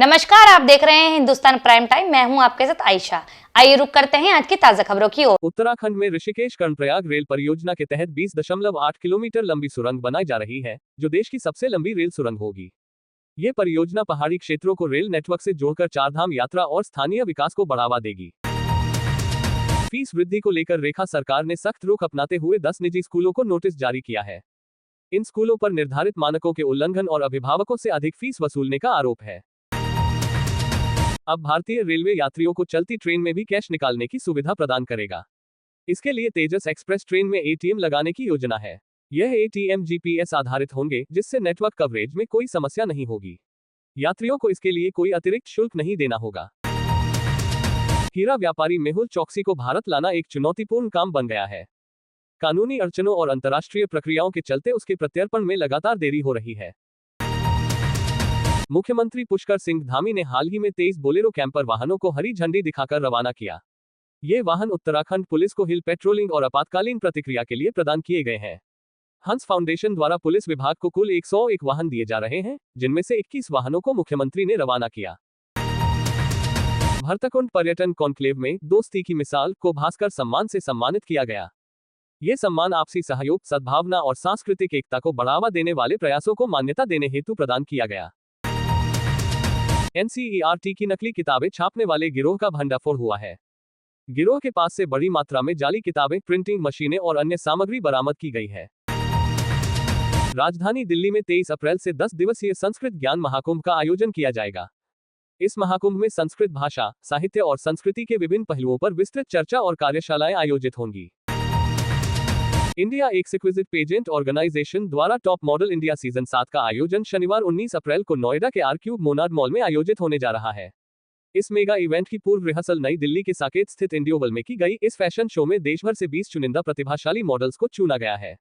नमस्कार, आप देख रहे हैं हिंदुस्तान प्राइम टाइम। मैं हूं आपके साथ आयशा। आइए रुक करते हैं आज की ताजा खबरों की ओर। उत्तराखंड में ऋषिकेश कर्णप्रयाग रेल परियोजना के तहत 20.8 किलोमीटर लंबी सुरंग बनाई जा रही है, जो देश की सबसे लंबी रेल सुरंग होगी। ये परियोजना पहाड़ी क्षेत्रों को रेल नेटवर्क से जोड़कर चारधाम यात्रा और स्थानीय विकास को बढ़ावा देगी। फीस वृद्धि को लेकर रेखा सरकार ने सख्त रुख अपनाते हुए 10 निजी स्कूलों को नोटिस जारी किया है। इन स्कूलों पर निर्धारित मानकों के उल्लंघन और अभिभावकों से अधिक फीस वसूलने का आरोप है। अब भारतीय रेलवे यात्रियों को चलती ट्रेन में भी कैश निकालने की सुविधा प्रदान करेगा। इसके लिए तेजस एक्सप्रेस ट्रेन में एटीएम लगाने की योजना है। यह एटीएम जीपीएस आधारित होंगे, जिससे नेटवर्क कवरेज में कोई समस्या नहीं होगी। यात्रियों को इसके लिए कोई अतिरिक्त शुल्क नहीं देना होगा। हीरा व्यापारी मेहुल चौकसी को भारत लाना एक चुनौतीपूर्ण काम बन गया है। कानूनी अड़चनों और अंतर्राष्ट्रीय प्रक्रियाओं के चलते उसके प्रत्यर्पण में लगातार देरी हो रही है। मुख्यमंत्री पुष्कर सिंह धामी ने हाल ही में 23 बोलेरो कैंपर वाहनों को हरी झंडी दिखाकर रवाना किया। ये वाहन उत्तराखंड पुलिस को हिल पेट्रोलिंग और आपातकालीन प्रतिक्रिया के लिए प्रदान किए गए हैं। हंस फाउंडेशन द्वारा पुलिस विभाग को कुल 101 वाहन दिए जा रहे हैं, जिनमें से 21 वाहनों को मुख्यमंत्री ने रवाना किया। भरतकुंड पर्यटन कॉन्क्लेव में दोस्ती की मिसाल को भास्कर सम्मान से सम्मानित किया गया। ये सम्मान आपसी सहयोग, सद्भावना और सांस्कृतिक एकता को बढ़ावा देने वाले प्रयासों को मान्यता देने हेतु प्रदान किया गया। एनसीईआरटी की नकली किताबें छापने वाले गिरोह का भंडाफोड़ हुआ है। गिरोह के पास से बड़ी मात्रा में जाली किताबें, प्रिंटिंग मशीनें और अन्य सामग्री बरामद की गई है। राजधानी दिल्ली में 23 अप्रैल से 10 दिवसीय संस्कृत ज्ञान महाकुंभ का आयोजन किया जाएगा। इस महाकुंभ में संस्कृत भाषा, साहित्य और संस्कृति के विभिन्न पहलुओं पर विस्तृत चर्चा और कार्यशालाएं आयोजित होंगी। इंडिया एक्सक्विजिट पेजेंट ऑर्गेनाइजेशन द्वारा टॉप मॉडल इंडिया सीजन 7 का आयोजन शनिवार 19 अप्रैल को नोएडा के आर-क्यूब मोनार्ड मॉल में आयोजित होने जा रहा है। इस मेगा इवेंट की पूर्व रिहर्सल नई दिल्ली के साकेत स्थित इंडियोवल में की गई। इस फैशन शो में देश भर से 20 चुनिंदा प्रतिभाशाली मॉडल्स को चुना गया है।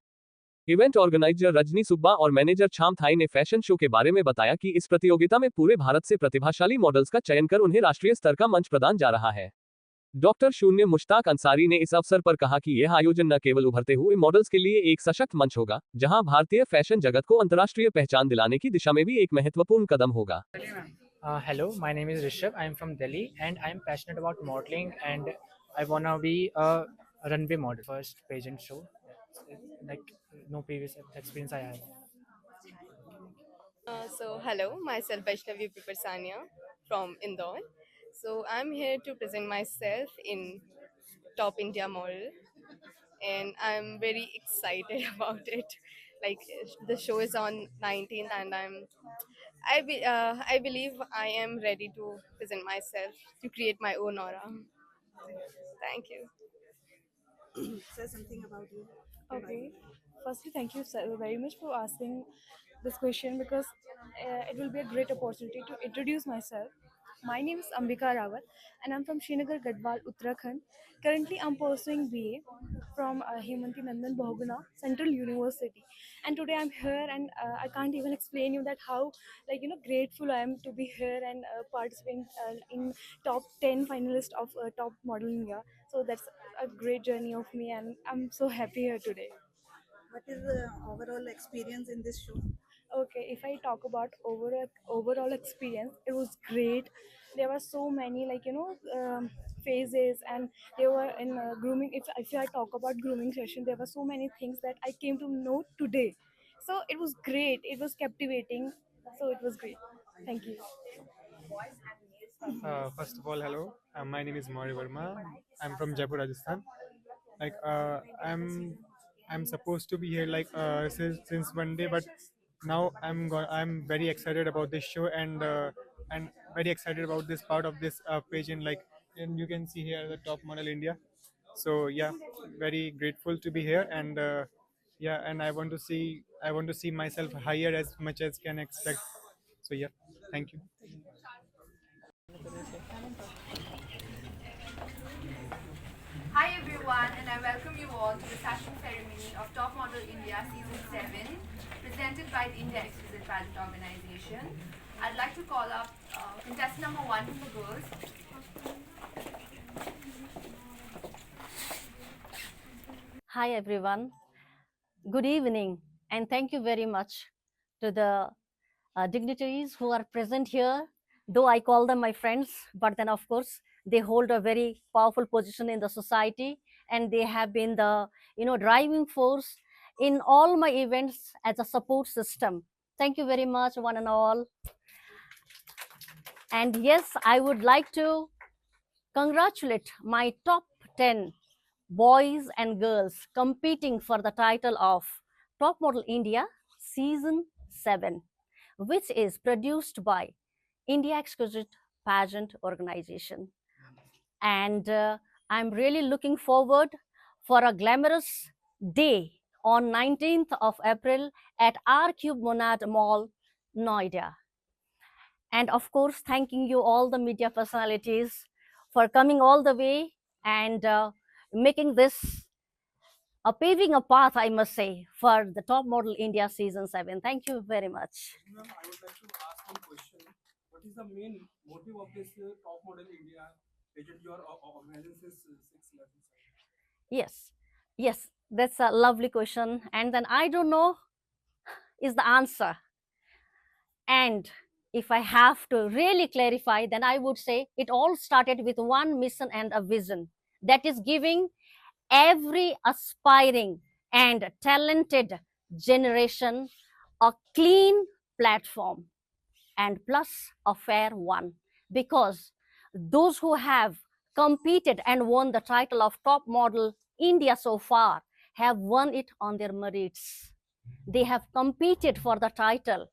इवेंट ऑर्गेनाइजर रजनी सुब्बा और मैनेजर छाम थाई ने फैशन शो के बारे में बताया कि इस प्रतियोगिता में पूरे भारत से प्रतिभाशाली मॉडल्स का चयन कर उन्हें राष्ट्रीय स्तर का मंच प्रदान जा रहा है। डॉक्टर शून्य मुश्ताक अंसारी ने इस अवसर पर कहा कि यह आयोजन न केवल उभरते हुए मॉडल्स के लिए एक सशक्त मंच होगा, जहां भारतीय फैशन जगत को अंतर्राष्ट्रीय पहचान दिलाने की दिशा में भी एक महत्वपूर्ण कदम होगा। Hello, my name is Rishabh. I'm from Delhi and I'm passionate about modeling and I wanna be a runway model. First pageant show, like no previous experience I have. Hello, myself Vaishnavi Piparsania from Indore. So, I'm here to present myself in Top India Model, and I'm very excited about it. Like the show is on 19th, and I believe I am ready to present myself to create my own aura. Thank you. Say something about you. Okay. Firstly, thank you so very much for asking this question because it will be a great opportunity to introduce myself. My name is Ambika Rawat and I'm from Srinagar, Gadwal, Uttarakhand. Currently, I'm pursuing BA from Hemanti Nandan Bahuguna Central University. And today I'm here and I can't even explain you that how grateful I am to be here and participating in top 10 finalists of Top Model India. So that's a great journey of me and I'm so happy here today. What is the overall experience in this show? Okay, if I talk about overall experience, it was great. There were so many phases, and they were in grooming. If I talk about grooming session, there were so many things that I came to know today. So it was great. It was captivating. So it was great. Thank you. First of all, hello. My name is Mauri Verma. I'm from Jaipur, Rajasthan. Like I'm supposed to be here since one day, but now I'm very excited about this show and very excited about this part of this pageant. Like, and you can see here the top model India. So yeah, very grateful to be here and yeah, and I want to see myself higher as much as can expect. So yeah, thank you. Hi everyone, and I welcome you all to the fashion ceremony of Top Model India Season 7, presented by the India Exquisite Pageant Organization. I'd like to call up contestant number 1 from the girls. Hi everyone, good evening and thank you very much to the dignitaries who are present here, though I call them my friends, but then of course they hold a very powerful position in the society, and they have been the driving force in all my events as a support system. Thank you very much, one and all. And yes, I would like to congratulate my top 10 boys and girls competing for the title of Top Model India Season 7, which is produced by India Exquisite Pageant Organization. And I'm really looking forward for a glamorous day on 19th of April at R Cube Monad Mall, Noida. And of course, thanking you all the media personalities for coming all the way and making this paving a path, I must say, for the Top Model India Season 7. Thank you very much. Ma'am, I would like to ask one question. What is the main motive of this Top Model India pageant you are organizing since 6 years? Yes, that's a lovely question. And then I don't know is the answer. And if I have to really clarify, then I would say it all started with one mission and a vision, that is giving every aspiring and talented generation a clean platform, and plus a fair one, because those who have competed and won the title of Top Model India so far have won it on their merits. They have competed for the title.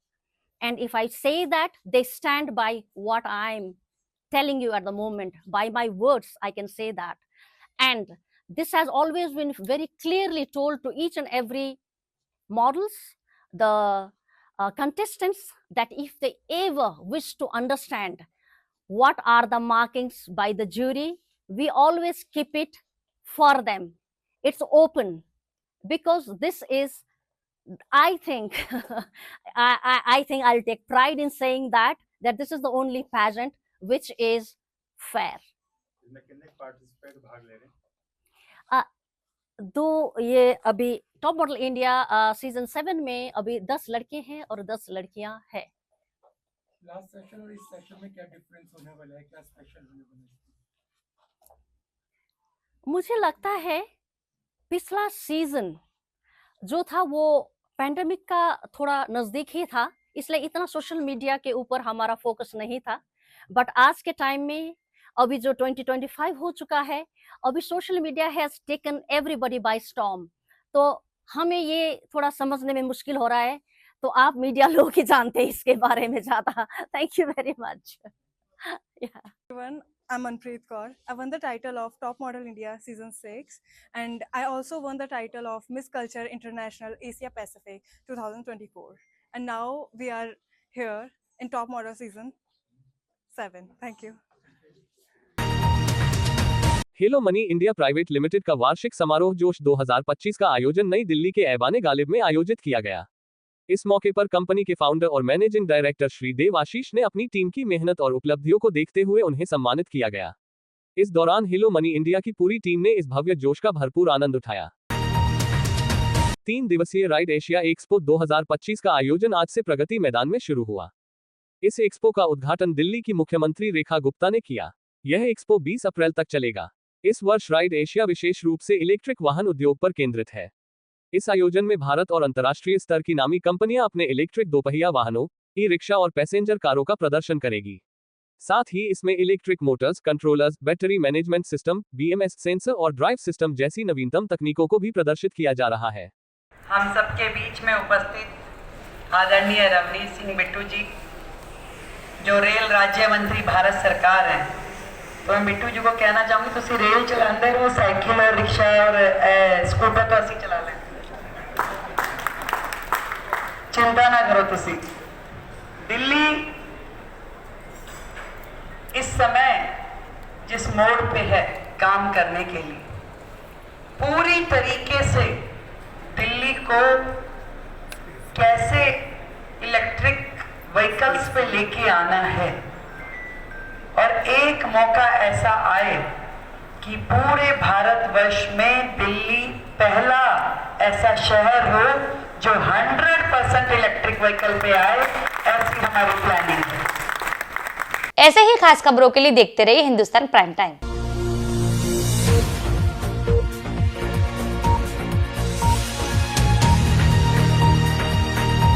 And if I say that, they stand by what I'm telling you at the moment. By my words, I can say that. And this has always been very clearly told to each and every models, the contestants, that if they ever wish to understand what are the markings by the jury, we always keep it for them. It's open, because this is, I think, I think I'll take pride in saying that this is the only pageant which is fair. दो ये अभी top model India season 7 में अभी 10 लड़के हैं और 10 लड़कियां हैं. लास्ट सेशन और इस सेशन में क्या डिफरेंस होने वाला है, क्या स्पेशल होने वाला है? मुझे लगता है पिछला सीजन जो था वो पैंडेमिक का थोड़ा नजदीक ही था, इसलिए इतना सोशल मीडिया के ऊपर हमारा फोकस नहीं था. बट आज के टाइम में अभी जो 2025 हो चुका है, अभी social media has taken everybody by storm. तो हमें ये थोड़ा समझने में मुश्किल हो रहा है, तो आप मीडिया लोग ही जानते हैं इसके बारे में ज्यादा. Thank you very much. I'm Manpreet Kaur. I won the title of Top Model India Season 6, and I also won the title of Miss Culture International Asia Pacific 2024. And now we are here in Top Model Season 7. Thank you. Khelo money India private limited का वार्षिक समारोह जोश 2025 का आयोजन नई दिल्ली के ऐवान गालिब में आयोजित किया गया. इस मौके पर कंपनी के फाउंडर और मैनेजिंग डायरेक्टर श्री देवाशीष ने अपनी टीम की मेहनत और उपलब्धियों को देखते हुए उन्हें सम्मानित किया गया. इस दौरान हिलो मनी इंडिया की पूरी टीम ने इस भव्य जोश का भरपूर आनंद उठाया. 3 दिवसीय राइड एशिया एक्सपो 2025 का आयोजन आज से प्रगति मैदान में शुरू हुआ. इस एक्सपो का उद्घाटन दिल्ली की मुख्यमंत्री रेखा गुप्ता ने किया. यह एक्सपो 20 अप्रैल तक चलेगा. इस वर्ष राइड एशिया विशेष रूप से इलेक्ट्रिक वाहन उद्योग पर केंद्रित है. इस आयोजन में भारत और अंतर्राष्ट्रीय स्तर की नामी कंपनियां अपने इलेक्ट्रिक दोपहिया वाहनों, ई रिक्शा और पैसेंजर कारों का प्रदर्शन करेगी. साथ ही इसमें electric Motors, controllers, battery management system, BMS sensor और ड्राइव सिस्टम जैसी नवीनतम तकनीकों को भी प्रदर्शित किया जा रहा है. हम सबके बीच में उपस्थित आदरणीय रवनीत सिंह बिट्टू जी, जो रेल राज्य मंत्री भारत सरकार हैं, तो मैं बिट्टू जी को कहना चाहूँगी तुसी रेल चलाते रहो, साइकिल और रिक्शा और स्कूटर तो असी चला लें, चिंता ना करो. तुसी दिल्ली इस समय जिस मोड़ पे है काम करने के लिए, पूरी तरीके से दिल्ली को कैसे इलेक्ट्रिक व्हीकल्स पे लेके आना है, और एक मौका ऐसा आए कि पूरे भारतवर्ष में दिल्ली पहला ऐसा शहर हो जो 100% इलेक्ट्रिक व्हीकल पे आए, ऐसी हमारी प्लानिंग है. ऐसे ही खास खबरों के लिए देखते रहिए हिंदुस्तान प्राइम टाइम।